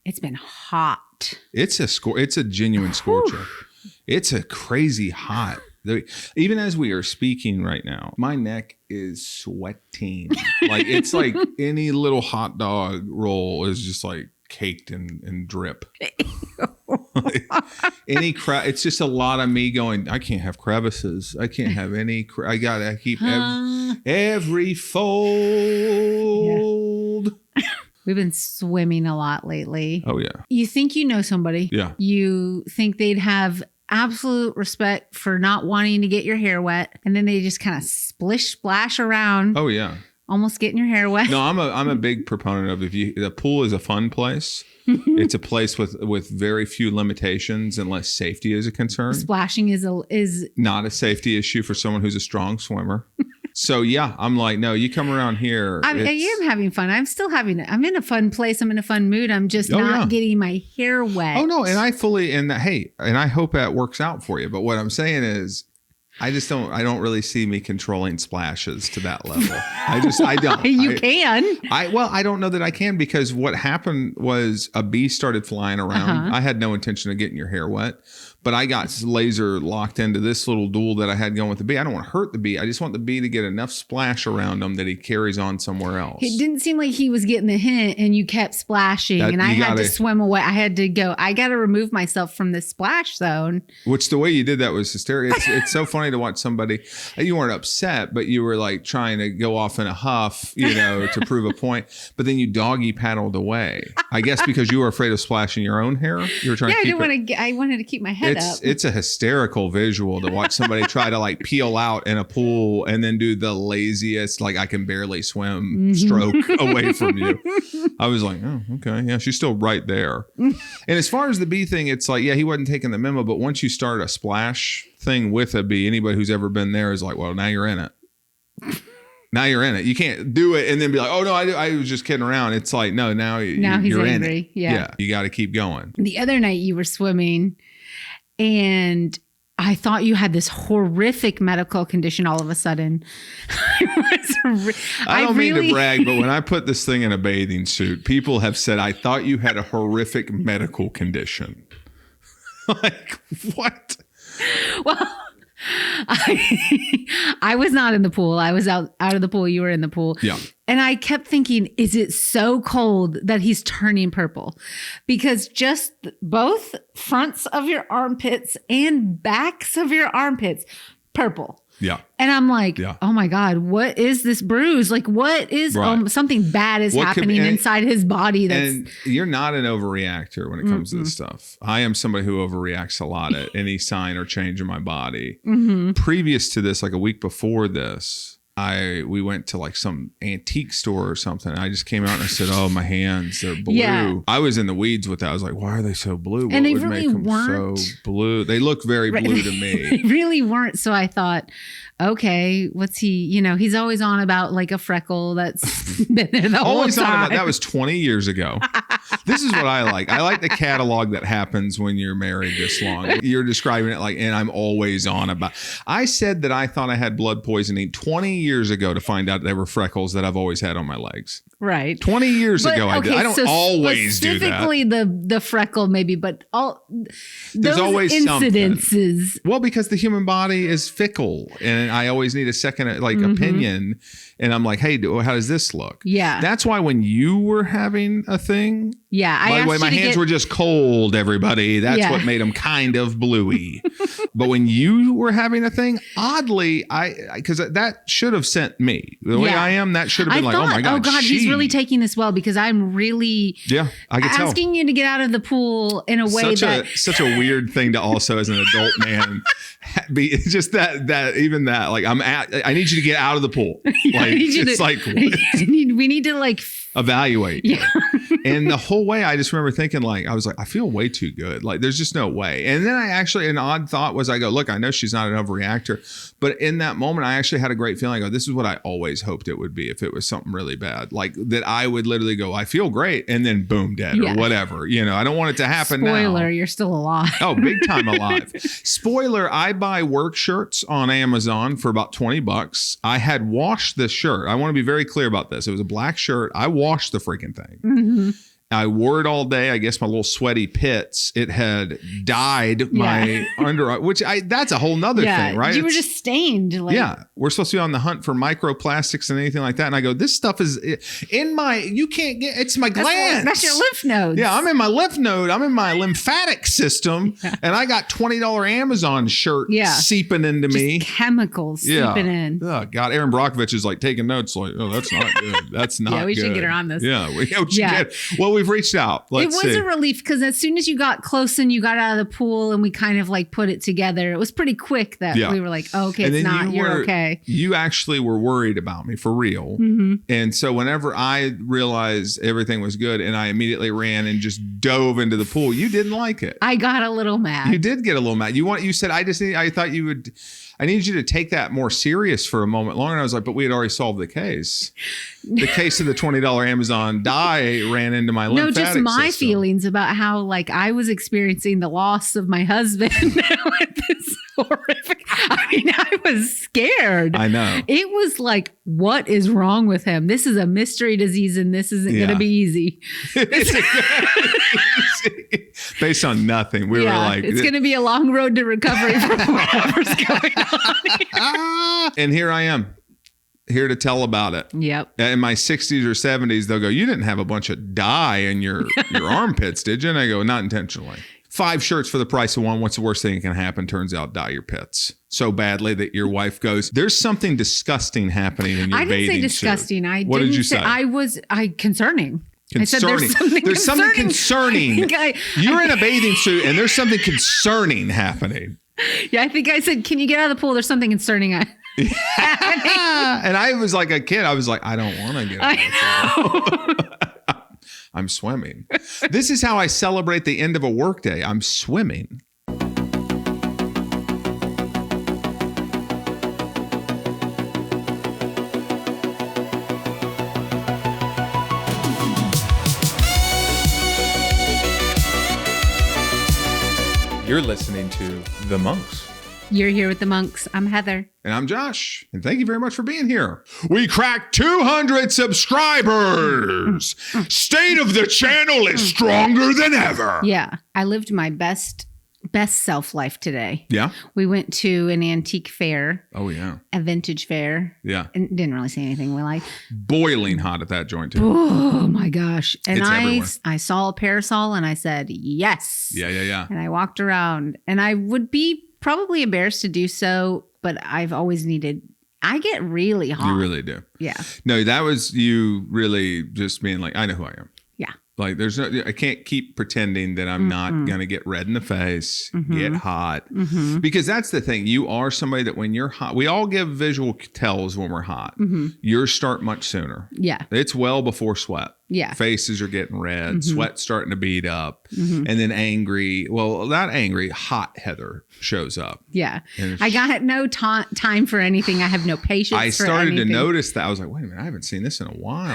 It's been hot. It's a genuine scorcher. It's a crazy hot. Even as we are speaking right now, my neck is sweating. Like it's like any little hot dog roll is just like caked in drip. It's just a lot of me going, I can't have crevices. I can't have any. I gotta keep every fold. Yeah. We've been swimming a lot lately. Oh yeah. You think you know somebody. Yeah. You think they'd have absolute respect for not wanting to get your hair wet, and then they just kind of splish splash around. Oh yeah. Almost getting your hair wet. No, I'm a big proponent of the pool is a fun place. It's a place with very few limitations unless safety is a concern. Splashing is not a safety issue for someone who's a strong swimmer. So yeah, I'm like, no, you come around here. I am having fun. I'm still having it. I'm in a fun place. I'm in a fun mood. I'm just not getting my hair wet. Oh no, and I fully and I hope that works out for you. But what I'm saying is, I don't really see me controlling splashes to that level. I don't. I don't know that I can, because what happened was a bee started flying around. I had no intention of getting your hair wet, but I got laser locked into this little duel that I had going with the bee. I don't want to hurt the bee. I just want the bee to get enough splash around him that he carries on somewhere else. It didn't seem like he was getting the hint, and you kept splashing, and I had to swim away. I had to go. I got to remove myself from the splash zone. Which the way you did that was hysterical. It's so funny to watch somebody. You weren't upset, but you were like trying to go off in a huff, to prove a point. But then you doggy paddled away. I guess because you were afraid of splashing your own hair. You were trying to keep I wanted to keep my head up. It's a hysterical visual to watch somebody try to like peel out in a pool and then do the laziest, like I can barely swim stroke away from you. I was like, oh, okay. Yeah, she's still right there. And as far as the bee thing, it's like, yeah, he wasn't taking the memo. But once you start a splash thing with a bee, anybody who's ever been there is like, well, now you're in it. Now you're in it. You can't do it and then be like, oh, no, I was just kidding around. It's like, no, now he's you're angry. In it. Yeah. You got to keep going. The other night you were swimming and I thought you had this horrific medical condition all of a sudden. I don't mean to brag, but when I put this thing in a bathing suit, people have said, I thought you had a horrific medical condition. Like, what? Well, I was not in the pool. I was out of the pool. You were in the pool. Yeah. And I kept thinking, is it so cold that he's turning purple? Because just both fronts of your armpits and backs of your armpits, purple. Yeah. And I'm like, oh my God, what is this bruise? Like, what is something bad is happening inside his body? And you're not an overreactor when it comes to this stuff. I am somebody who overreacts a lot at any sign or change in my body. Previous to this, like a week before this, we went to like some antique store or something. I just came out and I said, oh, my hands, they're blue. Yeah. I was in the weeds with that. I was like, why are they so blue? And they really weren't. So blue? They look very blue to me. They really weren't. So I thought, okay, what's he, he's always on about like a freckle that's been there the whole time. That was 20 years ago. This is what I like. I like the catalog that happens when you're married this long. You're describing it like, and I'm always on about. I said that I thought I had blood poisoning 20 years ago to find out there were freckles that I've always had on my legs. Right. 20 years ago I did. I don't always do that. Specifically the freckle maybe, but there's always incidences. Something. Well, because the human body is fickle and I always need a second opinion. And I'm like, hey, how does this look? Yeah. That's why when you were having a thing. Yeah. By the way, my hands were just cold, everybody. That's what made them kind of bluey. But when you were having a thing, oddly, because that should have sent me. The way I am, that should have been like, oh my God. Oh God, he's really taking this well because I'm really I could asking you to get out of the pool in a way such a weird thing to also as an adult man be just that even that like I need you to get out of the pool. Like it's like we need to like evaluate. Yeah. And the whole way I just remember thinking I was like, I feel way too good. Like there's just no way. And then an odd thought was I go, look, I know she's not an overreactor, but in that moment I actually had a great feeling. I go, this is what I always hoped it would be if it was something really bad. Like that I would literally go, I feel great. And then boom, dead or whatever. I don't want it to happen now. Spoiler, you're still alive. Oh, big time alive. Spoiler, I buy work shirts on Amazon for about $20. I had washed this shirt. I want to be very clear about this. It was a black shirt. I washed the freaking thing. I wore it all day. I guess my little sweaty pits, it had dyed my under, which that's a whole nother thing, right? You were just stained. Yeah. We're supposed to be on the hunt for microplastics and anything like that. And I go, this stuff is in you can't get, it's my glands. That's your lymph nodes. Yeah. I'm in my lymph node. I'm in my lymphatic system. And I got $20 Amazon shirt seeping into me. Chemicals seeping in. Oh, God. Aaron Brockovich is like taking notes like, oh, that's not good. That's not good. We should get her on this. Yeah. We should get, well, we've reached out. It was a relief because as soon as you got close and you got out of the pool and we kind of like put it together, it was pretty quick that we were like, oh, okay, it's not, you're okay. You actually were worried about me for real. Mm-hmm. And so whenever I realized everything was good and I immediately ran and just dove into the pool, you didn't like it. I got a little mad. You did get a little mad. You said, I thought you would, I need you to take that more serious for a moment longer. And I was like, but we had already solved the case. The case of the $20 Amazon dye ran into my lymphatic system. No, just my feelings about how like I was experiencing the loss of my husband with this horrific. I mean, I was scared. I know. It was like, what is wrong with him? This is a mystery disease and this isn't going to be easy. Based on nothing. We were like, it's going to be a long road to recovery from whatever's going on. And here I am. Here to tell about it. Yep. In my 60s or 70s, they'll go, you didn't have a bunch of dye in your armpits, did you? And I go, not intentionally. 5 shirts for the price of 1. What's the worst thing that can happen? Turns out dye your pits so badly that your wife goes, there's something disgusting happening in your bathing suit. I didn't say disgusting. What did you say? Concerning. Concerning. I said there's something concerning. You're in a bathing suit and there's something concerning happening. Yeah, I think I said, can you get out of the pool? There's something concerning happening. And I was like a kid. I was like, I don't want to get out of the pool. I'm swimming. This is how I celebrate the end of a workday. I'm swimming. You're listening to The Monks. You're here with the Monks. I'm Heather. And I'm Josh. And thank you very much for being here. We cracked 200 subscribers. State of the channel is stronger than ever. Yeah. I lived my best self life today. Yeah. We went to an antique fair. Oh, yeah. A vintage fair. Yeah. And didn't really see anything we liked. Boiling hot at that joint, too. Oh, my gosh. And it's I saw a parasol and I said, yes. Yeah. And I walked around and I would be probably embarrassed to do so, but I've always I get really hot. You really do. Yeah. No, that was you really just being like, I know who I am. Yeah. Like I can't keep pretending that I'm not going to get red in the face, get hot. Because that's the thing. You are somebody that when you're hot, we all give visual tells when we're hot. Yours start much sooner. Yeah. It's well before sweat. Yeah. Faces are getting red, sweat's starting to beat up. And then angry, well, not angry, hot Heather shows up. Yeah. I got no time for anything. I have no patience I started to notice that. I was like, wait a minute, I haven't seen this in a while.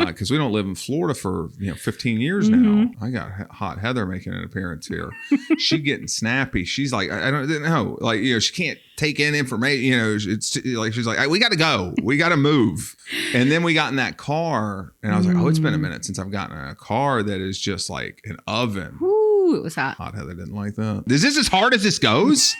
Because we don't live in Florida for 15 years now. I got hot Heather making an appearance here. She getting snappy. She's like, I don't know, like she can't take in information. It's like she's like, we got to go, we got to move. And then we got in that car, and I was like, oh, it's been a minute since I've gotten in a car that is just like an oven. Ooh, it was hot. Hot Heather didn't like that. Is this as hard as this goes?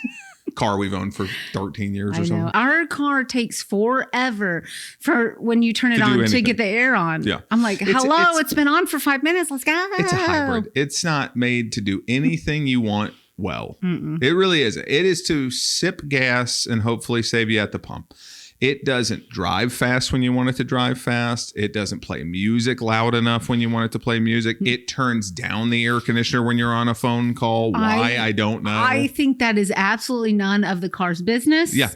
Car we've owned for 13 years or something. Our car takes forever for when you turn it on to get the air on. Yeah. I'm like, hello, it's been on for 5 minutes. Let's go. It's a hybrid. It's not made to do anything you want well. It really isn't. It is to sip gas and hopefully save you at the pump. It doesn't drive fast when you want it to drive fast. It doesn't play music loud enough when you want it to play music. It turns down the air conditioner when you're on a phone call. Why? I don't know. I think that is absolutely none of the car's business. Yeah.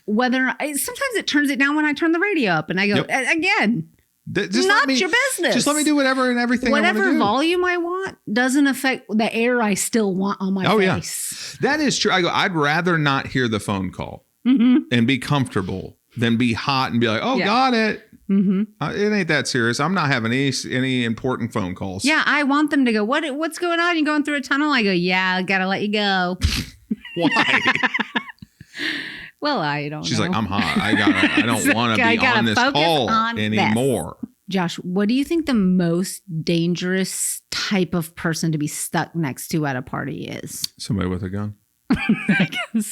Sometimes it turns it down when I turn the radio up and I go, again, not your business. Just let me do whatever and everything. Whatever volume I want doesn't affect the air I still want on my face. Yeah. That is true. I'd rather not hear the phone call and be comfortable than be hot and be like, oh, got it. It ain't that serious. I'm not having any important phone calls. Yeah, I want them to go, what's going on? You going through a tunnel? I go, yeah, I gotta let you go. Why? Well, I don't know. She's like, I'm hot. I don't want to be on this call anymore. Josh, what do you think the most dangerous type of person to be stuck next to at a party is? Somebody with a gun.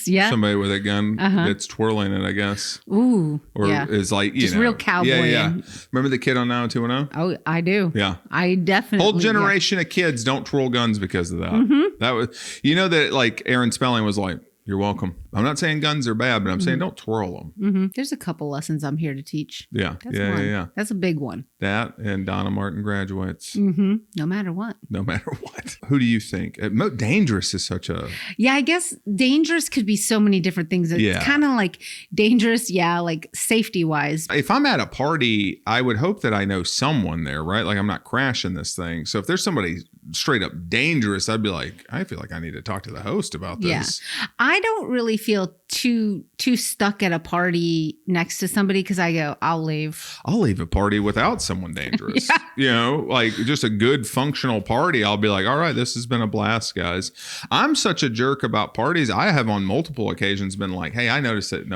Yeah. Somebody with a gun that's twirling it, I guess. Ooh. Or yeah. is like, Just real cowboy. Yeah. Remember the kid on 90210? Oh, I do. Yeah. I definitely. Whole generation of kids don't twirl guns because of that. That was, that like Aaron Spelling was like, you're welcome. I'm not saying guns are bad, but I'm saying don't twirl them. There's a couple lessons I'm here to teach. Yeah. That's one. Yeah. That's a big one. That and Donna Martin graduates. No matter what. No matter what. Who do you think? Dangerous is such a... Yeah, I guess dangerous could be so many different things. It's kind of like dangerous, like safety wise. If I'm at a party, I would hope that I know someone there, right? Like I'm not crashing this thing. So if there's somebody straight up dangerous, I'd be like, I feel like I need to talk to the host about this. Yeah. I don't really feel too stuck at a party next to somebody because I go, I'll leave a party without someone dangerous. Like just a good functional party. I'll be like, all right, this has been a blast, guys. I'm such a jerk about parties. I have on multiple occasions been like, hey, I noticed that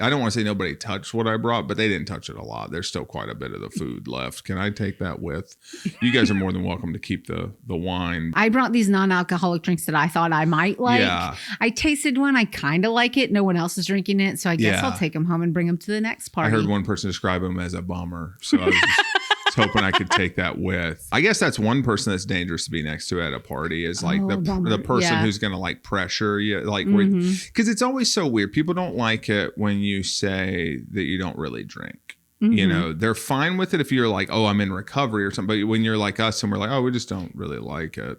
I don't want to say nobody touched what I brought, but they didn't touch it a lot. There's still quite a bit of the food left. Can I take that with? You guys are more than welcome to keep the wine. I brought these non-alcoholic drinks that I thought I might like. Yeah. I tasted one. I kind of like it. No one else is drinking it. So I guess I'll take them home and bring them to the next party. I heard one person describe them as a bummer. So I was just hoping I could take that with. I guess that's one person that's dangerous to be next to at a party is like the person who's going to like pressure you. Like, because it's always so weird. People don't like it when you say that you don't really drink. They're fine with it if you're like, oh, I'm in recovery or something. But when you're like us and we're like, oh, we just don't really like it.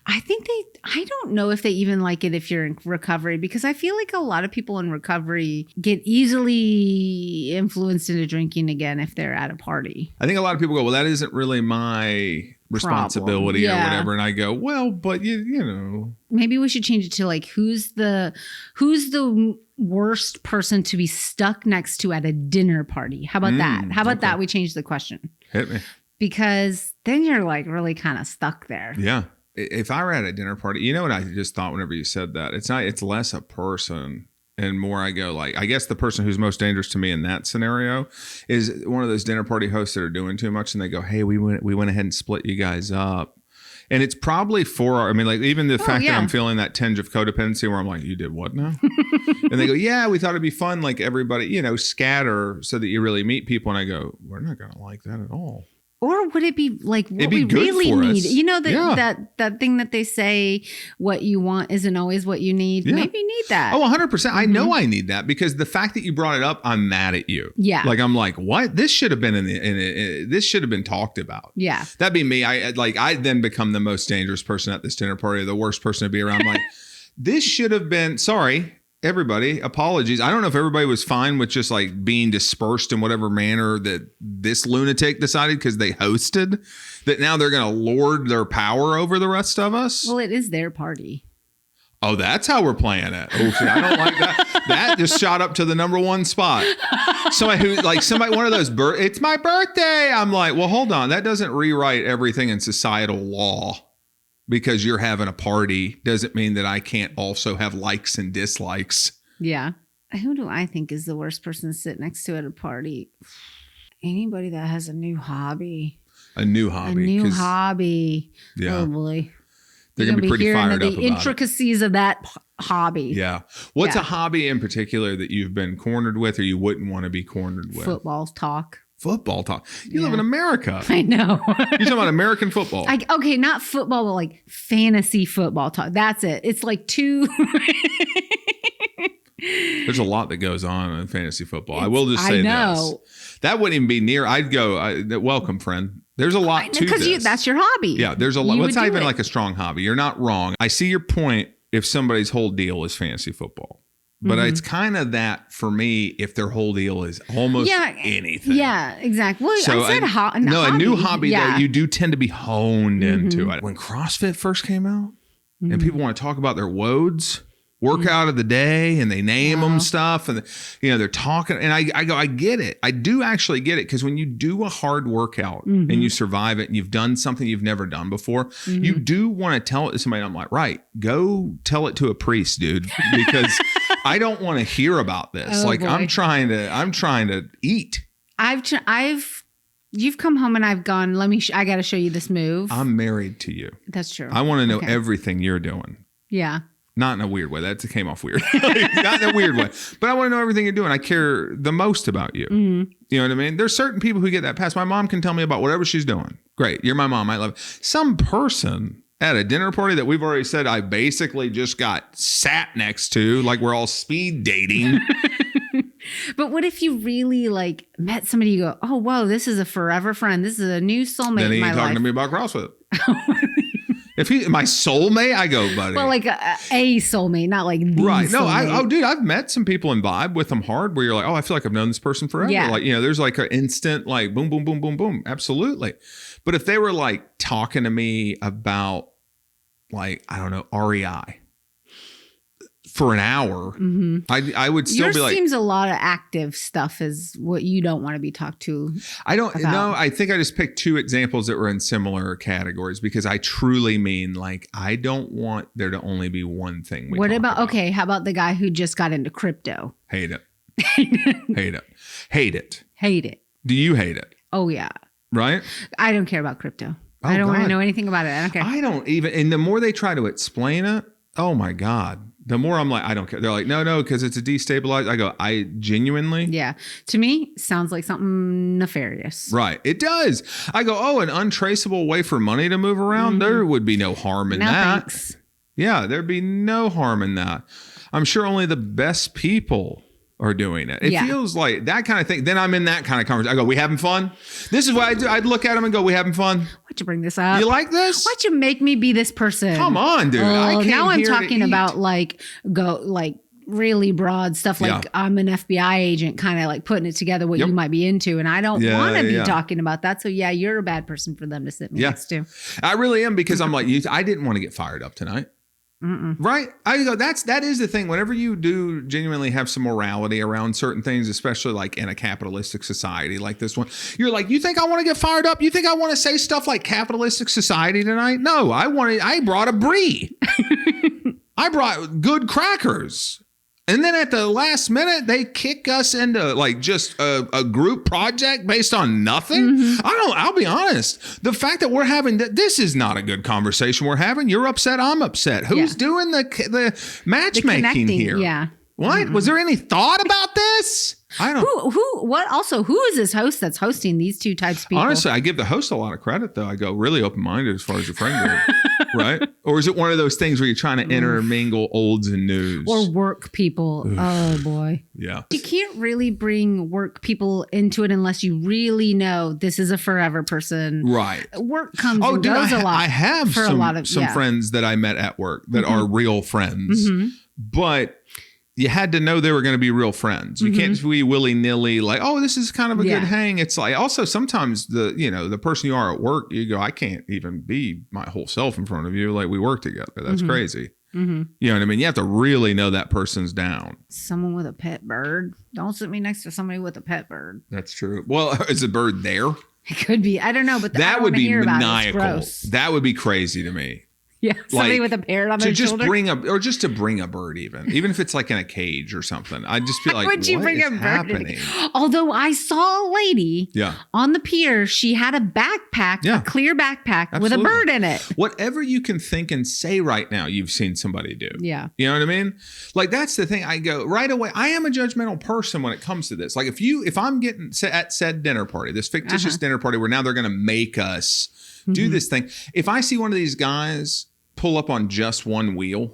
I don't know if they even like it if you're in recovery, because I feel like a lot of people in recovery get easily influenced into drinking again if they're at a party. I think a lot of people go, well, that isn't really my responsibility or whatever. And I go, well, but you know. Maybe we should change it to like, who's the worst person to be stuck next to at a dinner party? How about that? How about that? We change the question. Hit me. Because then you're like really kind of stuck there. Yeah. If I were at a dinner party, you know what I just thought whenever you said that? It's less a person and more I go like, I guess the person who's most dangerous to me in that scenario is one of those dinner party hosts that are doing too much and they go, hey, we went ahead and split you guys up. And it's probably even the fact that I'm feeling that tinge of codependency where I'm like, you did what now? And they go, yeah, we thought it'd be fun. Like everybody, scatter so that you really meet people. And I go, we're not going to like that at all. Or would it be like what we really need? You know, that thing that they say, what you want isn't always what you need. Yeah. Maybe you need that. Oh, 100%. I know I need that because the fact that you brought it up, I'm mad at you. Yeah. Like, I'm like, what? This should have been this should have been talked about. Yeah. That'd be me. I then become the most dangerous person at this dinner party, the worst person to be around. Like, this should have been, sorry. Everybody, apologies. I don't know if everybody was fine with just like being dispersed in whatever manner that this lunatic decided because they hosted, that now they're going to lord their power over the rest of us. Well, it is their party. Oh, that's how we're playing it. Oh, see, I don't like that. That just shot up to the number one spot. Somebody, one of those, it's my birthday. I'm like, well, hold on. That doesn't rewrite everything in societal law. Because you're having a party doesn't mean that I can't also have likes and dislikes. Yeah. Who do I think is the worst person to sit next to at a party? Anybody that has a new hobby. A new hobby. Yeah. Oh boy. They're going to be pretty fired up about the intricacies of that hobby. Yeah. What's a hobby in particular that you've been cornered with or you wouldn't want to be cornered with? Football talk. You live in America. I know. You're talking about American football. Okay, not football, but like fantasy football talk. That's it. It's like two. There's a lot that goes on in fantasy football. I will just say this. That wouldn't even be near. I'd go, welcome, friend. There's a lot to this. Because that's your hobby. Yeah, there's a lot. It's not even like a strong hobby. You're not wrong. I see your point if somebody's whole deal is fantasy football. But it's kind of that for me if their whole deal is almost anything. Yeah, exactly. Well, so I said hobby. A new hobby that you do tend to be honed into it. When CrossFit first came out and people want to talk about their WODs, workout of the day, and they name them stuff and they're talking and I go, I get it. I do actually get it because when you do a hard workout and you survive it and you've done something you've never done before, you do want to tell it to somebody. I'm like, right, go tell it to a priest, dude, because I don't want to hear about this. Oh, boy. I'm trying to eat. I've You've come home and I've gone, I got to show you this move. I'm married to you. That's true. I want to know Okay. everything you're doing. Yeah. Not in a weird way. That came off weird. Not in a weird way. But I want to know everything you're doing. I care the most about you. Mm-hmm. You know what I mean? There's certain people who get that pass. My mom can tell me about whatever she's doing. Great. You're my mom. I love it. Some person at a dinner party that we've already said I basically just got sat next to, like we're all speed dating. But what if you really like met somebody, you go, oh, whoa, this is a forever friend. This is a new soulmate Then he in my ain't talking life. to me about CrossFit. If he my soulmate, I go, buddy. Well, like a soulmate, not like the Right. No, soulmate. dude, I've met some people and vibe with them hard where you're like, oh, I feel like I've known this person forever. Yeah. Like, there's like an instant like boom, boom, boom, boom, boom. Absolutely. But if they were like talking to me about like, I don't know, REI for an hour, I would still Yours be like, seems a lot of active stuff is what you don't want to be talked to. I don't about. know. I think I just picked two examples that were in similar categories because I truly mean like, I don't want there to only be one thing. What about, okay, how about the guy who just got into crypto? Hate it. Hate it. Hate it. Hate it. Do you hate it? Oh, yeah. Right? I don't care about crypto. Oh, I don't want to God. know anything about it. I don't care. I don't even, and the more they try to explain it, oh my God, the more I'm like, I don't care. They're like, no, because it's a destabilized. I go, I genuinely. Yeah. To me, sounds like something nefarious. Right. It does. I go, oh, an untraceable way for money to move around. There would be no harm in No, that. thanks. Yeah, there'd be no harm in that. I'm sure only the best people are doing it. It Yeah. feels like that kind of thing. Then I'm in that kind of conversation. I go, we having fun? This is what I do. I'd look at them and go, we having fun? Why'd you bring this up? You like this? Why'd you make me be this person? Come on, dude. I Oh, came now I'm here to talking eat. about like really broad stuff like Yeah. I'm an FBI agent, kind of like putting it together what Yep. you might be into. And I don't Yeah, want to be yeah. talking about that. So yeah, you're a bad person for them to sit me Yeah. next to. I really am because I'm like, I didn't want to get fired up tonight. Right? I go, that is the thing. Whenever you do genuinely have some morality around certain things, especially like in a capitalistic society like this one, you're like, you think I want to get fired up? You think I want to say stuff like capitalistic society tonight? No, I brought a brie. I brought good crackers. And then at the last minute, they kick us into like just a group project based on nothing. I'll be honest. The fact that we're having this is not a good conversation we're having. You're upset. I'm upset. Who's Yeah. doing the matchmaking Connecting, here? yeah. What? Was there any thought about this? I don't. Who is this host that's hosting these two types of people? Honestly, I give the host a lot of credit, though. I go really open-minded as far as your friend goes, right? Or is it one of those things where you're trying to intermingle olds and news? Or work people. Oh boy. Yeah. You can't really bring work people into it unless you really know this is a forever person. Right. Work comes Oh, and dude, goes a lot. I have for some, a lot of some yeah. friends that I met at work that are real friends, but you had to know they were going to be real friends. You can't just be willy-nilly like, oh, this is kind of a Yeah. good hang. It's like also sometimes the person you are at work, you go, I can't even be my whole self in front of you. Like we work together. That's crazy. You know what I mean? You have to really know that person's down. Someone with a pet bird. Don't sit me next to somebody with a pet bird. That's true. Well, is the bird there? It could be. I don't know, but I That don't would wanna be hear about it. It's maniacal. gross. That would be crazy to me. Yeah, somebody Like, with a parrot on To their just shoulder. just to bring a bird, even if it's like in a cage or something, I'd just be like, Would you what bring is a bird? happening? Although I saw a lady Yeah. on the pier, she had a backpack, Yeah. a clear backpack with a Absolutely. bird in it. Whatever you can think and say right now, you've seen somebody do. Yeah. You know what I mean? Like that's the thing. I go right away. I am a judgmental person when it comes to this. Like if I'm getting at said dinner party, this fictitious dinner party where now they're going to make us do this thing. If I see one of these guys pull up on just one wheel,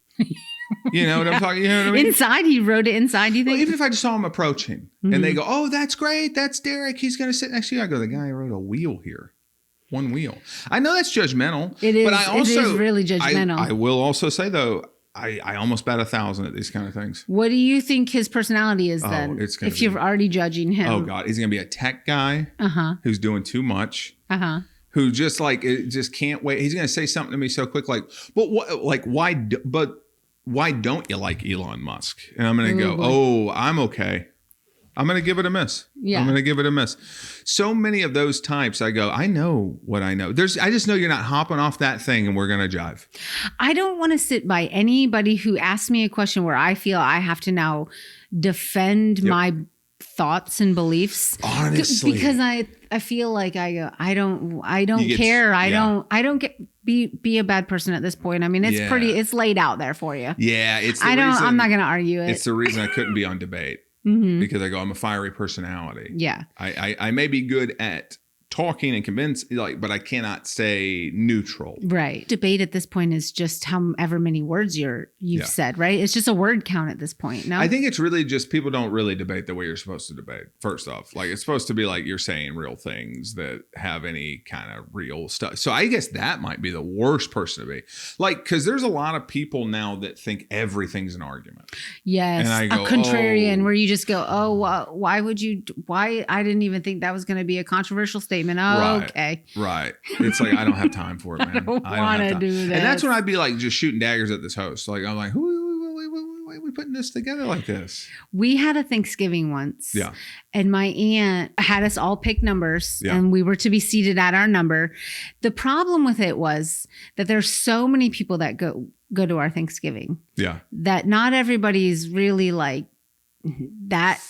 you know what I'm talking? You know what I mean? Inside, he wrote it inside. Do you Well, think? even if I just saw him approaching and they go, oh, that's great. That's Derek. He's going to sit next to you. I go, the guy wrote a wheel here. One wheel. I know that's judgmental. It is. But I also, it is really judgmental. I will also say, though, I almost bat 1,000 at these kind of things. What do you think his personality is then? it's gonna if you're be- already judging him. Oh, God. He's going to be a tech guy who's doing too much. Who just like it just can't wait. He's going to say something to me so quick, like, but what, like, why? But why don't you like Elon Musk? And I'm going to go, boy. oh, I'm okay. I'm going to give it a miss. Yeah. I'm going to give it a miss. So many of those types, I go, I know what I know. I just know you're not hopping off that thing and we're going to jive. I don't want to sit by anybody who asks me a question where I feel I have to now defend my thoughts and beliefs. Honestly. Because I I feel like I go, I don't You get- care. yeah. I don't get be a bad person at this point. I mean, it's Yeah. it's laid out there for you. Yeah, it's the I'm reason, not going to argue it. it's the reason I couldn't be on debate Mhm. because I go, I'm a fiery personality. Yeah. I may be good at talking and convince, like, but I cannot stay neutral. Right. Debate at this point is just however many words you've Yeah. said, right? It's just a word count at this point. No, I think it's really just people don't really debate the way you're supposed to debate. First off, like it's supposed to be like you're saying real things that have any kind of real stuff. So I guess that might be the worst person to be. Like, because there's a lot of people now that think everything's an argument. yes, and I go, a contrarian oh. where you just go, oh, why would you? Why I didn't even think that was going to be a controversial statement. Oh, Right. okay. Right. It's like I don't have time for it, man. don't have wanna time. do And that's this. when I'd be like just shooting daggers at this host. Like I'm like, why are we putting this together like this? We had a Thanksgiving once. Yeah. And my aunt had us all pick numbers Yeah. and we were to be seated at our number. The problem with it was that there's so many people that go to our Thanksgiving Yeah. that not everybody's really like that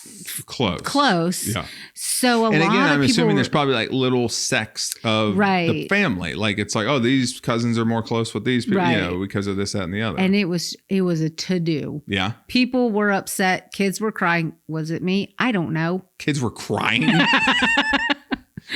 close. Yeah. So a And lot again, of I'm people assuming were- there's probably like little sects of the Right. family. Like it's like, oh, these cousins are more close with these people, Right. you know, because of this, that, and the other. and it was a to-do. Yeah. People were upset. Kids were crying. Was it me? I don't know. Kids were crying.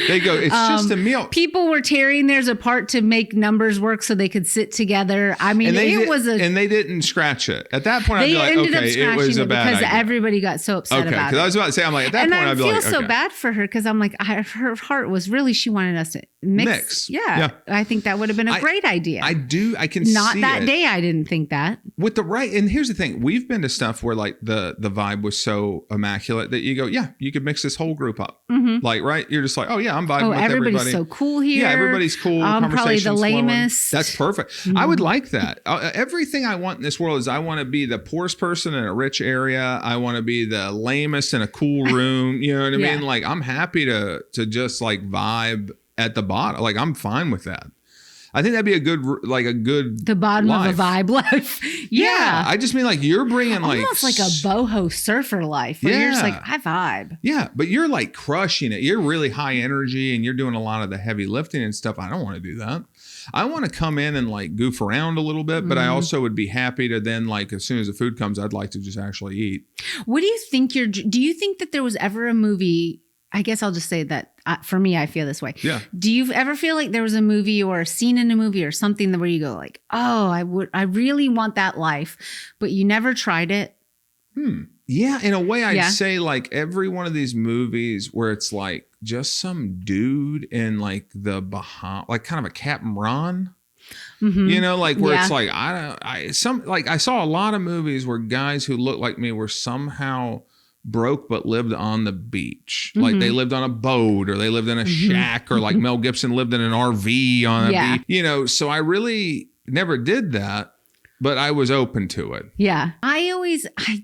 They go, it's just a meal. People were tearing theirs apart to make numbers work so they could sit together. I mean, And they and they didn't scratch it. At that point, I'd they be like, ended up okay, it scratching was a it bad because idea. everybody got so upset Okay, about because I it. was about to say, I'm like, at that And point, I I'd be feel like, so okay. bad for her because I'm like, her heart was really, she wanted us to mix. Yeah. Yeah. I think that would have been a great idea. I can Not see that it. day. I didn't think that. With the right, and here's the thing: we've been to stuff where like the vibe was so immaculate that you go, yeah, you could mix this whole group up, like right. You're just like, oh yeah, I'm vibing Oh, with everybody's everybody. so cool here. Yeah, everybody's cool. I'm probably the conversation's flowing. lamest. That's perfect. I would like that. Everything I want in this world is I want to be the poorest person in a rich area. I want to be the lamest in a cool room. You know what I Yeah. mean? Like I'm happy to just like vibe at the bottom. Like I'm fine with that. I think that'd be a good the bottom life. of a vibe life. Yeah. I just mean like you're bringing Almost like a boho surfer life where you're just like, Yeah. I vibe. Yeah, but you're like crushing it. You're really high energy and you're doing a lot of the heavy lifting and stuff. I don't want to do that. I want to come in and like goof around a little bit, but I also would be happy to then like as soon as the food comes, I'd like to just actually eat. What do you think do you think that there was ever a movie? I guess I'll just say that for me, I feel this way. Yeah. Do you ever feel like there was a movie or a scene in a movie or something where you go like, oh, I really want that life, but you never tried it? Yeah, in a way, I'd Yeah. say like every one of these movies where it's like just some dude in like the Bahamas, like kind of a Captain Ron. You know, like where Yeah. it's like I saw a lot of movies where guys who looked like me were somehow broke but lived on the beach. Like they lived on a boat or they lived in a shack or like Mel Gibson lived in an RV on a Yeah. beach. You know, so I really never did that, but I was open to it. Yeah. I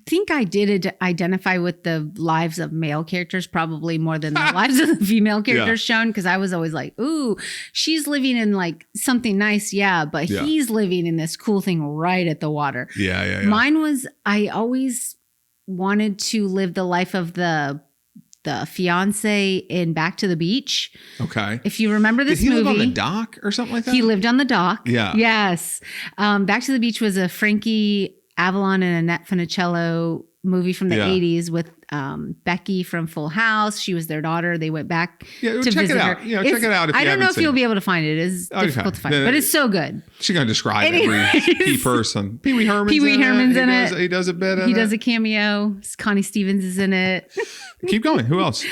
think I did identify with the lives of male characters probably more than the lives of the female characters shown. Cause I was always like, ooh, she's living in like something nice. Yeah. But Yeah. he's living in this cool thing right at the water. Yeah. Mine was, I always wanted to live the life of the fiance in Back to the Beach. Okay. If you remember Did this he movie. live on the dock or something like that? He lived on the dock. Yeah. Yes. Back to the Beach was a Frankie Avalon and Annette Funicello movie from the Yeah. 80s with Becky from Full House. She was their daughter. They went back Yeah, to check it visit out. her. You know, check it out if I you don't haven't know if seen you'll it. be able to find it. It is Okay. difficult to find, Then- but it's so good. She's gonna describe Anyways. every key person. Pee Wee Herman's Pee Wee in Herman's it. in He does- it. He does a bit. He does a cameo. Connie Stevens is in it. Keep going. Who else?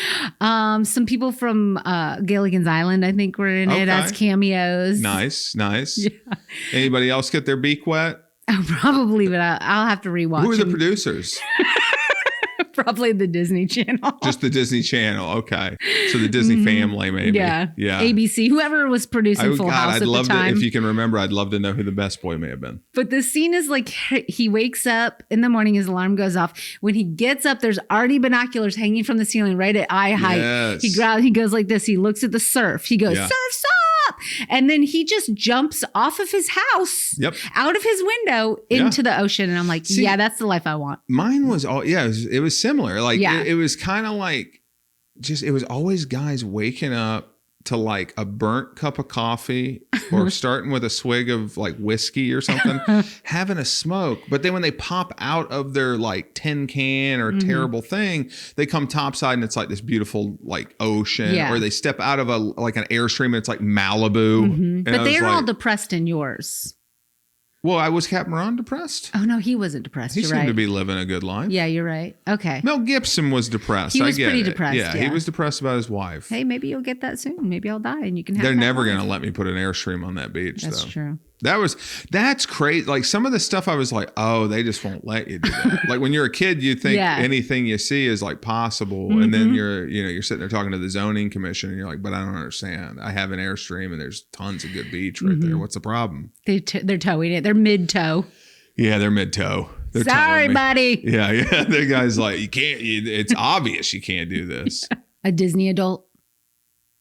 Some people from Gilligan's Island, I think, were in it as Okay. cameos. Nice. Anybody else get their beak wet? Oh, probably, but I'll have to rewatch. Who are the and- producers? Probably the Disney Channel. Just the Disney Channel. Okay. So the Disney family, maybe. Yeah. Yeah. ABC, whoever was producing Full House I'd at love the time. to, if you can remember, I'd love to know who the best boy may have been. But the scene is like he wakes up in the morning, his alarm goes off. When he gets up, there's already binoculars hanging from the ceiling right at eye height. Yes. He goes like this. He looks at the surf. He goes, Yeah. surf's up. And then he just jumps off of his house, Yep. out of his window into the ocean. And I'm like, See, yeah, that's the life I want. Mine was all, it was similar. Like, Yeah. it was kind of like, it was always guys waking up to like a burnt cup of coffee or starting with a swig of like whiskey or something, having a smoke. But then when they pop out of their like tin can or terrible thing, they come topside and it's like this beautiful like ocean, or they step out of like an Airstream and it's like Malibu. But they're all depressed in yours. Well, was Captain Ron depressed? Oh, no, he wasn't depressed. He You're seemed right. to be living a good life. Yeah, you're right. Okay. Mel Gibson was depressed. He was I get pretty it. depressed, Yeah, he was depressed about his wife. Hey, maybe you'll get that soon. Maybe I'll die and you can have They're that never life. going to let me put an Airstream on that beach, That's though. true. That's crazy. Like some of the stuff I was like, oh, they just won't let you do that. Like when you're a kid, you think anything you see is like possible. And then you're sitting there talking to the zoning commission and you're like, but I don't understand. I have an Airstream and there's tons of good beach right there. What's the problem? They're towing it. They're mid-tow. Yeah, they're mid-tow. Sorry, buddy. Yeah. The guy's like, it's obvious you can't do this. A Disney adult.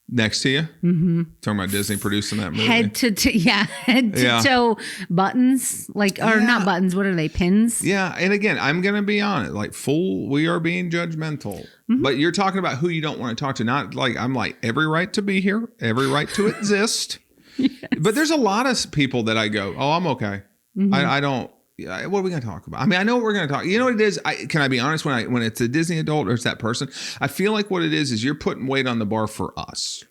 Next to you? Mm-hmm. Talking about Disney producing that movie. Head to toe buttons, not buttons. What are they? Pins? Yeah. And again, I'm going to be honest, like we are being judgmental, but you're talking about who you don't want to talk to. Not like, I'm like every right to be here, every right to exist. Yes. But there's a lot of people that I go, oh, I'm okay. I don't. Yeah, what are we going to talk about? I mean, I know what we're going to talk. You know what it is? Can I be honest? When it's a Disney adult or it's that person, I feel like what it is you're putting weight on the bar for us.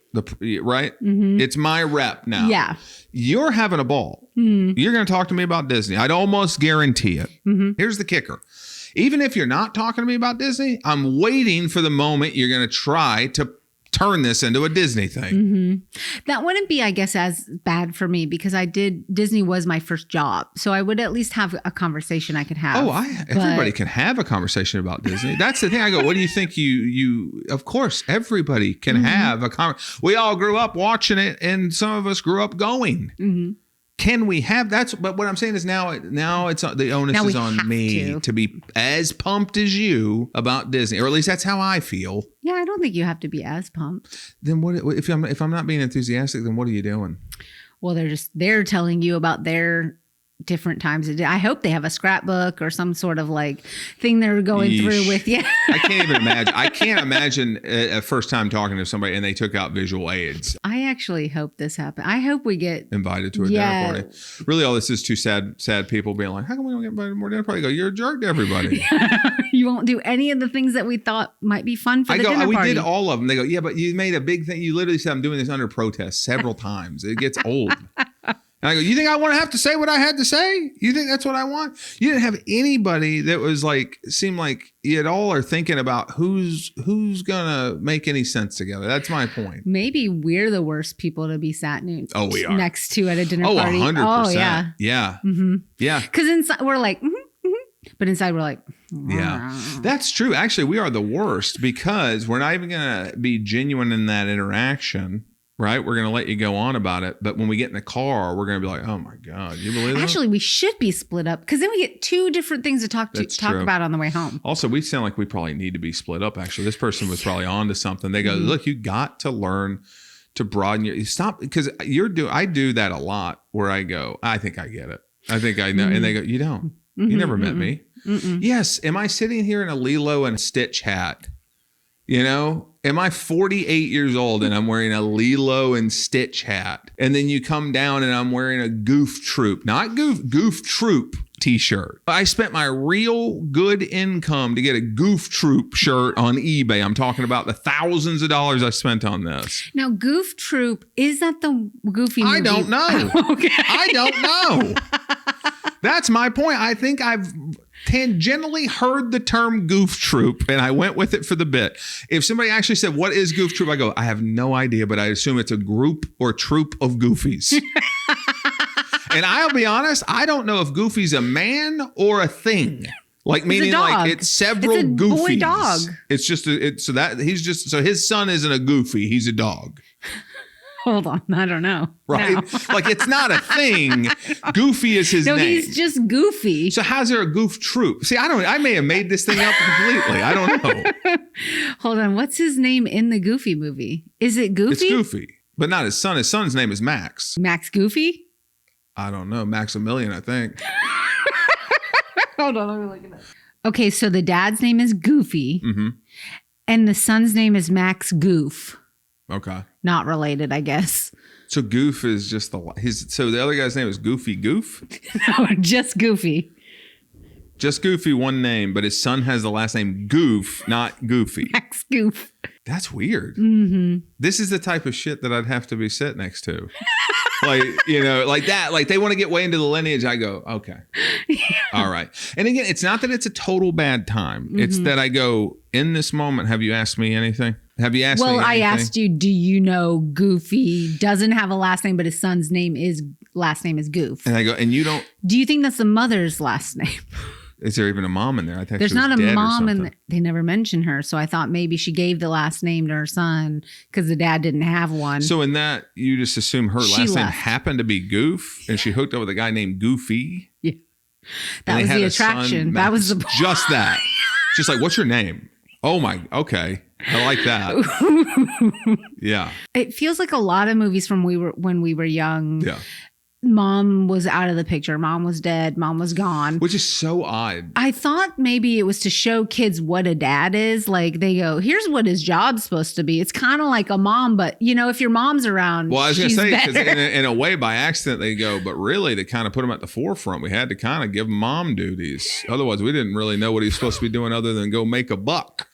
Right? It's my rep now. Yeah. You're having a ball. You're going to talk to me about Disney. I'd almost guarantee it. Here's the kicker. Even if you're not talking to me about Disney, I'm waiting for the moment you're going to try to turn this into a Disney thing. That wouldn't be, I guess, as bad for me because Disney was my first job. So I would at least have a conversation I could have. Everybody can have a conversation about Disney. That's the thing. I go, what do you think of course, everybody can have a conversation. We all grew up watching it and some of us grew up going. Can we have but what I'm saying is now it's the onus is on me to be as pumped as you about Disney, or at least that's how I feel. Yeah, I don't think you have to be as pumped. Then what if I'm not being enthusiastic, then what are you doing? Well, they're telling you about their different times a day. I hope they have a scrapbook or some sort of like thing they're going through with you. I can't imagine a first time talking to somebody and they took out visual aids. I actually hope this happens. I hope we get invited to a dinner party. Really, all this is two sad people being like, how come we don't get invited to more dinner party? I go, you're a jerk to everybody. You won't do any of the things that we thought might be fun for the dinner party. We did all of them. They go, yeah, but you made a big thing. You literally said I'm doing this under protest several times. It gets old. And I go, you think I want to have to say what I had to say? You think that's what I want? You didn't have anybody that was like, seemed like you at all are thinking about who's going to make any sense together. That's my point. Maybe we're the worst people to be sat we are. next to at a dinner party. 100%. Oh, yeah. Yeah. Yeah. Because inside we're like, but inside we're like, yeah, that's true. Actually, we are the worst because we're not even going to be genuine in that interaction. Right? We're going to let you go on about it. But when we get in the car, we're going to be like, oh my God, you believe that? Actually, we should be split up because then we get two different things to talk about on the way home. Also, we sound like we probably need to be split up. Actually, this person was probably on to something. They go, look, you got to learn to broaden stop because I do that a lot where I go, I think I get it. I think I know. And they go, you don't. You never met me. Yes. Am I sitting here in a Lilo and Stitch hat? You know, am I 48 years old and I'm wearing a Lilo and Stitch hat? And then you come down and I'm wearing a Goof Troop, not Goof Troop t-shirt. I spent my real good income to get a Goof Troop shirt on eBay. I'm talking about the thousands of dollars I spent on this. Now, Goof Troop, is that the Goofy movie? I don't know. Okay. I don't know. That's my point. I think I've tangentially heard the term Goof Troop and I went with it for the bit. If somebody actually said, what is Goof Troop? I go, I have no idea, but I assume it's a group or troop of goofies. And I'll be honest, I don't know if Goofy's a man or a thing. Like meaning like it's several it's a goofies. Boy dog. It's just so his son isn't a goofy, he's a dog. Hold on, I don't know. Right? No. Like it's not a thing. Goofy is his name. No, he's just goofy. So how's there a Goof Troop? See, I may have made this thing up completely. I don't know. Hold on, what's his name in the Goofy movie? Is it Goofy? It's Goofy, but not his son. His son's name is Max. Max Goofy? I don't know. Maximilian, I think. Hold on, let me look it up. Okay, so the dad's name is Goofy. And the son's name is Max Goof. Okay. Not related, I guess. So Goof is just so the other guy's name is Goofy Goof? No, just Goofy. Just Goofy, one name, but his son has the last name Goof, not Goofy. Max Goof. That's weird. Mm-hmm. This is the type of shit that I'd have to be sit next to. Like, like that. Like they want to get way into the lineage. I go, okay. All right. And again, it's not that it's a total bad time. Mm-hmm. It's that I go, in this moment, have you asked me anything? Have you asked me anything? Well, I asked you, do you know Goofy doesn't have a last name, but his son's last name is Goof. And I go, and you don't. Do you think that's the mother's last name? Is there even a mom in there? I think there's not a mom in there. They never mention her. So I thought maybe she gave the last name to her son because the dad didn't have one. So in that, you just assume her last name happened to be Goof and she hooked up with a guy named Goofy. Yeah. That was the attraction. That was the just that. Just like, what's your name? Oh my, okay. I like that. Yeah. It feels like a lot of movies from when we were young. Yeah. Mom was out of the picture. Mom was dead. Mom was gone. Which is so odd. I thought maybe it was to show kids what a dad is. Like they go, here's what his job's supposed to be. It's kind of like a mom, but if your mom's around, well, I was going to say, because better. in a way by accident they go, but really to kind of put him at the forefront, we had to kind of give him mom duties. Otherwise we didn't really know what he's supposed to be doing other than go make a buck.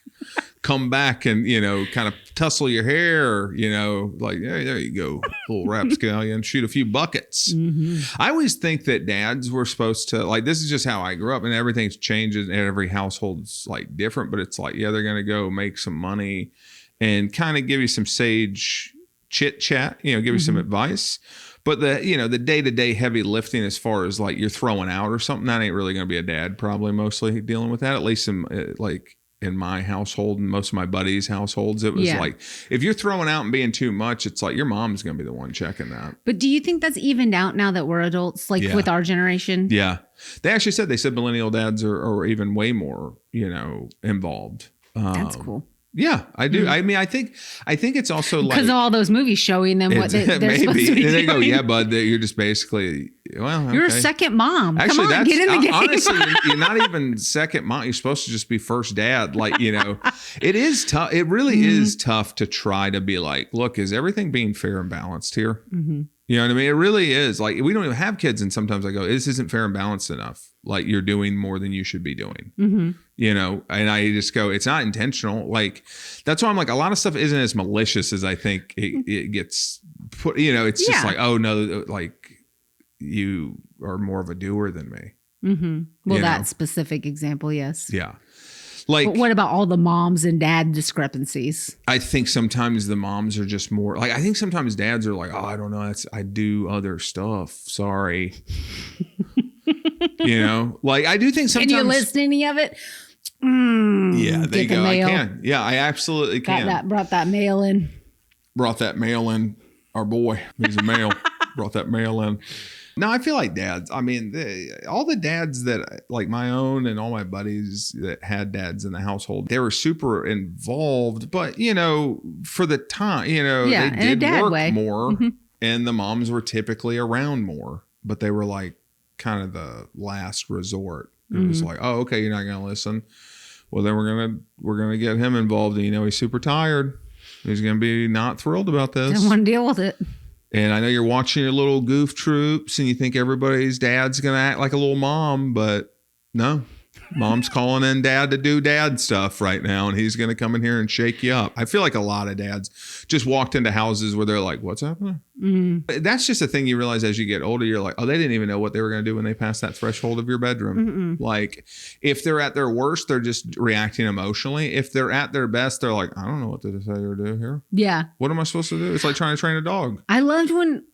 Come back and, kind of tussle your hair, like, hey, there you go, little rapscallion, shoot a few buckets. Mm-hmm. I always think that dads were supposed to, like, this is just how I grew up, and everything's changes and every household's like different, but it's like, yeah, they're going to go make some money and kind of give you some sage chit chat, give you some advice. But the day-to-day heavy lifting as far as like you're throwing out or something, that ain't really going to be a dad probably mostly dealing with that, at least in my household and most of my buddies' households, it was like, if you're throwing out and being too much, it's like your mom's going to be the one checking that. But do you think that's evened out now that we're adults, like with our generation? Yeah. They said millennial dads are even way more, involved. That's cool. Yeah, I do. Mm-hmm. I mean, I think it's also like because of all those movies showing them what they're supposed to be doing. And they go, yeah, bud, you're just basically, okay. You're a second mom. Actually, come on, get in the game. Honestly, you're not even second mom. You're supposed to just be first dad. Like, it is tough. It really is tough to try to be like, look, is everything being fair and balanced here? Mm-hmm. You know what I mean? It really is. Like, we don't even have kids, and sometimes I go, this isn't fair and balanced enough. Like, you're doing more than you should be doing. Mm-hmm. And I just go, it's not intentional. Like, that's why I'm like, a lot of stuff isn't as malicious as I think it gets put, it's just like, oh no, like you are more of a doer than me. Mm-hmm. Well, that specific example, yes. Yeah. Like, but what about all the moms and dad discrepancies? I think sometimes the moms are just more like, I think sometimes dads are like, oh, I don't know. I do other stuff. Sorry. Like I do think sometimes. Can you list any of it? Yeah, there you go. I can. Yeah, I absolutely can. Brought that mail in. Brought that mail in. Our boy, he's a male. Brought that mail in. No, I feel like dads. I mean, all the dads that like my own and all my buddies that had dads in the household, they were super involved. But for the time, they did work more, and the moms were typically around more. But they were like kind of the last resort. It was like, oh, okay, you're not going to listen. Well, then we're gonna get him involved. And, he's super tired. He's going to be not thrilled about this. Don't want to deal with it. And I know you're watching your little goof troops and you think everybody's dad's going to act like a little mom, but no. Mom's calling in dad to do dad stuff right now, and he's going to come in here and shake you up. I feel like a lot of dads just walked into houses where they're like, what's happening? Mm-hmm. That's just a thing you realize as you get older. You're like, oh, they didn't even know what they were going to do when they passed that threshold of your bedroom. Mm-mm. Like, if they're at their worst, they're just reacting emotionally. If they're at their best, they're like, I don't know what to say or do here. Yeah. What am I supposed to do? It's like trying to train a dog. I loved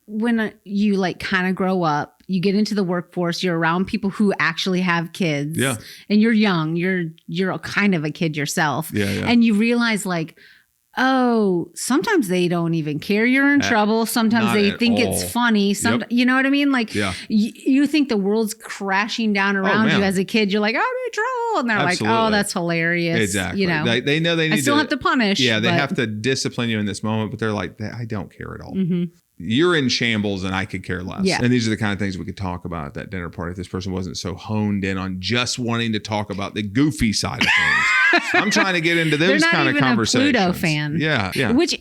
when you like kind of grow up. You get into the workforce, you're around people who actually have kids. Yeah. And you're young. You're kind of a kid yourself. Yeah. And you realize like, oh, sometimes they don't even care you're in trouble. Sometimes they think it's funny. You know what I mean? Like you think the world's crashing down around you as a kid. You're like, oh, I'm in trouble. And they're like, oh, that's hilarious. Exactly. They know they need I still have to punish. Yeah. They have to discipline you in this moment, but they're like, I don't care at all. Mm-hmm. you're in shambles and I could care less. Yeah. And these are the kind of things we could talk about at that dinner party if this person wasn't so honed in on just wanting to talk about the goofy side of things. I'm trying to get into those kind of conversations. They're not even a Pluto fan. Yeah, yeah. Which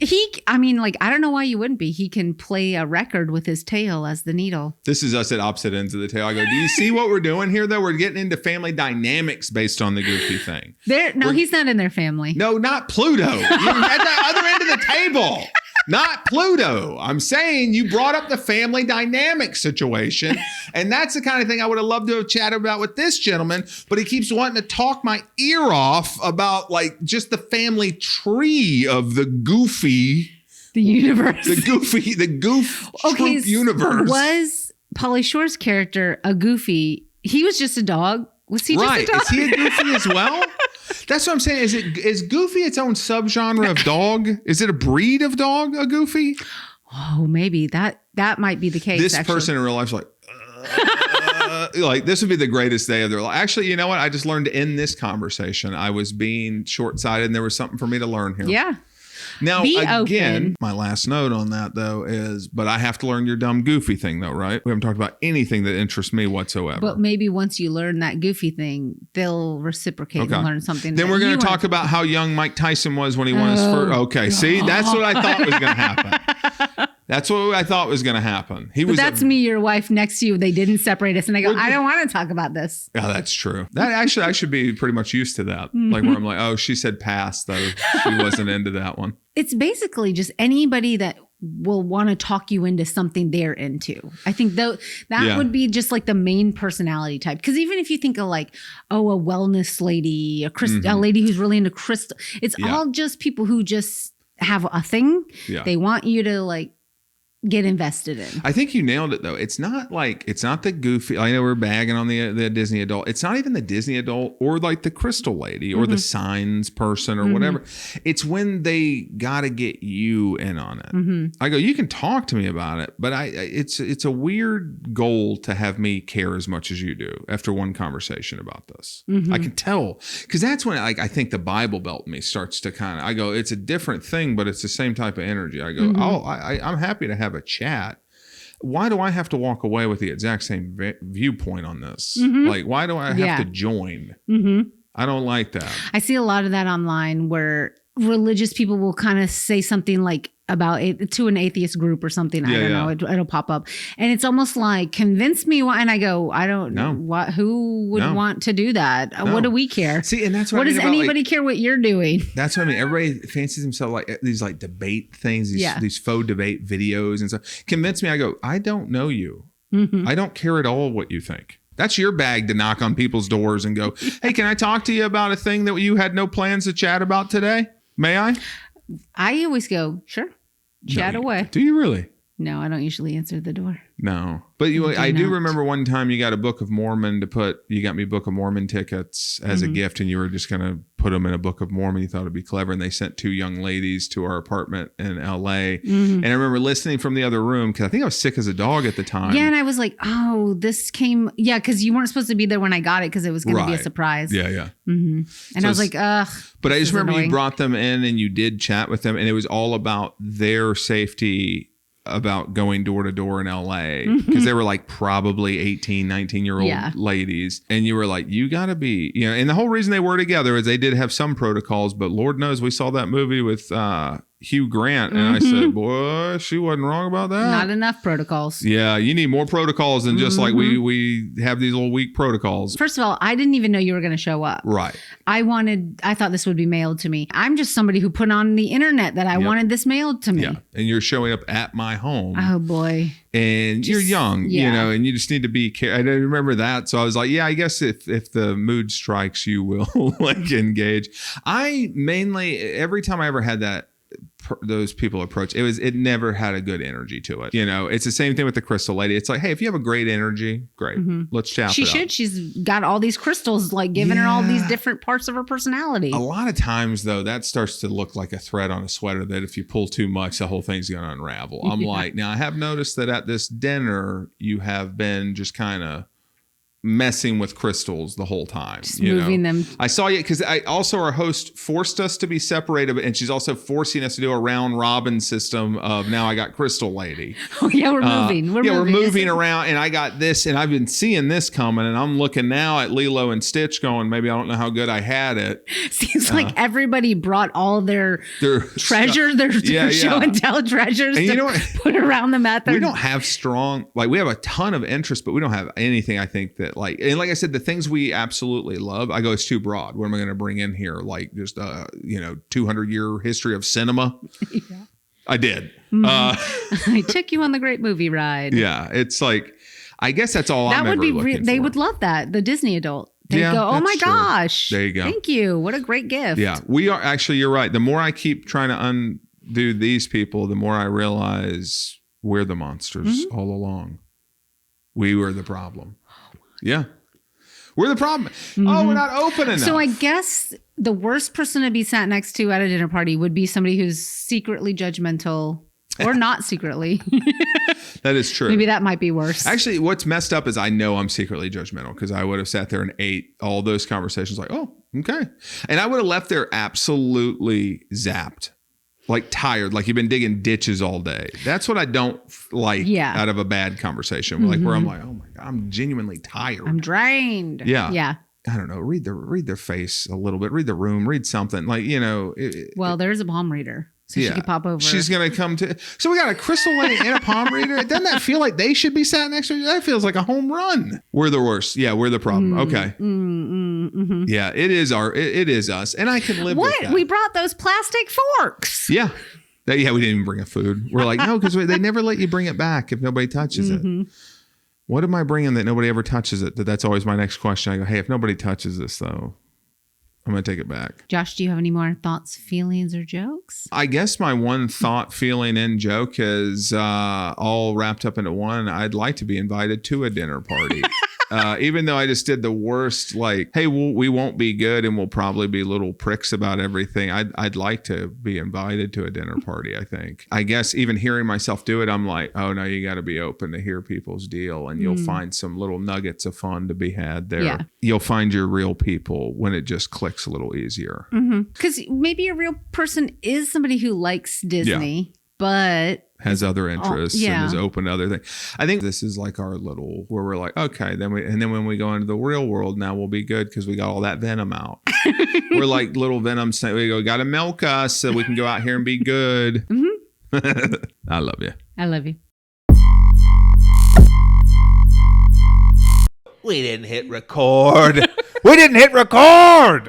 I don't know why you wouldn't be. He can play a record with his tail as the needle. This is us at opposite ends of the tail. I go, do you see what we're doing here, though? We're getting into family dynamics based on the goofy thing. He's not in their family. No, not Pluto. You're at the other end of the table. Not Pluto. I'm saying you brought up the family dynamic situation. And that's the kind of thing I would have loved to have chatted about with this gentleman. But he keeps wanting to talk my ear off about like just the family tree of the goofy. The universe. The goof troop universe. Was Pauly Shore's character a goofy? He was just a dog. Was he just a dog? Is he a goofy as well? That's what I'm saying. Is Goofy its own subgenre of dog? Is it a breed of dog, a Goofy? Oh, maybe that might be the case. This person in real life's like, like this would be the greatest day of their life. Actually, you know what? I just learned in this conversation, I was being short-sighted and there was something for me to learn here. Yeah. Now, Be again, open. my last note on that, though, is, but I have to learn your dumb goofy thing, though, right? We haven't talked about anything that interests me whatsoever. But maybe once you learn that goofy thing, they'll reciprocate and learn something. Then we're going to talk about how young Mike Tyson was when he won his first. Okay, see, that's what I thought was going to happen. That's what I thought was going to happen. That's me, your wife next to you. They didn't separate us. And I go, I don't want to talk about this. Yeah, that's true. That actually, I should be pretty much used to that. Like where I'm like, oh, she said pass, though. She wasn't into that one. It's basically just anybody that will want to talk you into something they're into. I think that would be just like the main personality type. Because even if you think of like, a wellness lady, a lady who's really into crystal, it's all just people who just have a thing. Yeah. They want you to like get invested in. I think you nailed it though. It's not the goofy. I know we're bagging on the Disney adult. It's not even the Disney adult or like the crystal lady or the signs person or whatever. It's when they got to get you in on it. I go, you can talk to me about it, but it's a weird goal to have me care as much as you do after one conversation about this. I can tell because that's when I think the Bible Belt in me starts to I go, it's a different thing, but it's the same type of energy. I go, I'm happy to have a chat. Why do I have to walk away with the exact same viewpoint on this? Like, why do I have to join? I don't like that. I see a lot of that online where religious people will kind of say something like about it to an atheist group or something. I don't know. It'll pop up. And it's almost like, convince me why. And I go, I don't know. Who would want to do that? No. What do we care? See, and that's what does anybody care what you're doing? That's what I mean. Everybody fancies themselves like these like debate things, these faux debate videos and stuff. Convince me. I go, I don't know you. I don't care at all what you think. That's your bag to knock on people's doors and go, hey, can I talk to you about a thing that you had no plans to chat about today? May I? I always go, sure. Chat away. Do you really? No, I don't usually answer the door. No. But I do remember one time you got a Book of Mormon you got me Book of Mormon tickets as a gift and you were just going to put them in a Book of Mormon. You thought it'd be clever. And they sent 2 young ladies to our apartment in LA. And I remember listening from the other room because I think I was sick as a dog at the time. Yeah. And I was like, oh, this came. Yeah. Because you weren't supposed to be there when I got it because it was going to be a surprise. Yeah. Yeah. And I was like, ugh. But I just remember you brought them in and you did chat with them and it was all about their safety about going door to door in LA because they were like probably 18, 19-year-old ladies. And you were like, you got to be, and the whole reason they were together is they did have some protocols, but Lord knows we saw that movie with Hugh Grant. And I said, boy, she wasn't wrong about that. Not enough protocols. Yeah. You need more protocols than just like we have these little weak protocols. First of all, I didn't even know you were going to show up. Right. I thought this would be mailed to me. I'm just somebody who put on the internet that I wanted this mailed to me. Yeah. And you're showing up at my home. Oh boy. And you're young, and you just need to be careful. I didn't remember that. So I was like, yeah, I guess if the mood strikes, you will like engage. I mainly, every time I ever had those people approach, it never had a good energy to it. It's the same thing with the crystal lady. It's like, hey, if you have a great energy, great. Let's chat. She's got all these crystals like giving her all these different parts of her personality. A lot of times though, that starts to look like a thread on a sweater that if you pull too much, the whole thing's going to unravel. I'm like, now I have noticed that at this dinner, you have been just kind of messing with crystals the whole time. Just moving them. I saw you because our host forced us to be separated, and she's also forcing us to do a round robin system of now I got Crystal Lady. Oh yeah, we're moving. We're moving around, and I got this, and I've been seeing this coming, and I'm looking now at Lilo and Stitch, going, maybe I don't know how good I had it. Seems like everybody brought all their treasure, their show and tell treasures, and put around them at their. We don't have strong, like we have a ton of interest, but we don't have anything. I think that and like I said, the things we absolutely love, I go, it's too broad. What am I going to bring in here? Like just 200-year history of cinema. Yeah. I did. I took you on the great movie ride. Yeah, it's like, I guess that's all I'm ever looking for. They would love that. The Disney adult. They go, oh my gosh. There you go. Thank you. What a great gift. Yeah, we are actually. You're right. The more I keep trying to undo these people, the more I realize we're the monsters all along. We were the problem. Yeah. We're the problem. Oh, we're not open enough. So I guess the worst person to be sat next to at a dinner party would be somebody who's secretly judgmental or not secretly. That is true. Maybe that might be worse. Actually, what's messed up is I know I'm secretly judgmental because I would have sat there and ate all those conversations like, oh, okay. And I would have left there absolutely zapped. Like tired, like you've been digging ditches all day. That's what I don't like out of a bad conversation. Like where I'm like, oh my God, I'm genuinely tired. I'm drained. Yeah. Yeah. I don't know. Read their face a little bit. Read the room. Read something. Like, there's a palm reader. So she could pop over. She's going to come to. So we got a Crystal Lady and a palm reader. Doesn't that feel like they should be sat next to each other? That feels like a home run. We're the worst. Yeah, we're the problem. Okay. Yeah, it is it is us. And I can live with that. We brought those plastic forks. Yeah. We didn't even bring a food. We're like, no, because they never let you bring it back if nobody touches it. What am I bringing that nobody ever touches it? That's always my next question. I go, hey, if nobody touches this, though, I'm going to take it back. Josh, do you have any more thoughts, feelings, or jokes? I guess my one thought, feeling, and joke is all wrapped up into one. I'd like to be invited to a dinner party. Even though I just did the worst, like, hey, we won't be good and we'll probably be little pricks about everything. I'd like to be invited to a dinner party, I think. I guess even hearing myself do it, I'm like, oh, no, you got to be open to hear people's deal and you'll find some little nuggets of fun to be had there. Yeah. You'll find your real people when it just clicks a little easier. Because maybe a real person is somebody who likes Disney, but has other interests and is open to other things. I think this is like our little where we're like, okay, then when we go into the real world, now we'll be good because we got all that venom out. We're like little venom snake. We go, got to milk us so we can go out here and be good. I love you. I love you. We didn't hit record. We didn't hit record.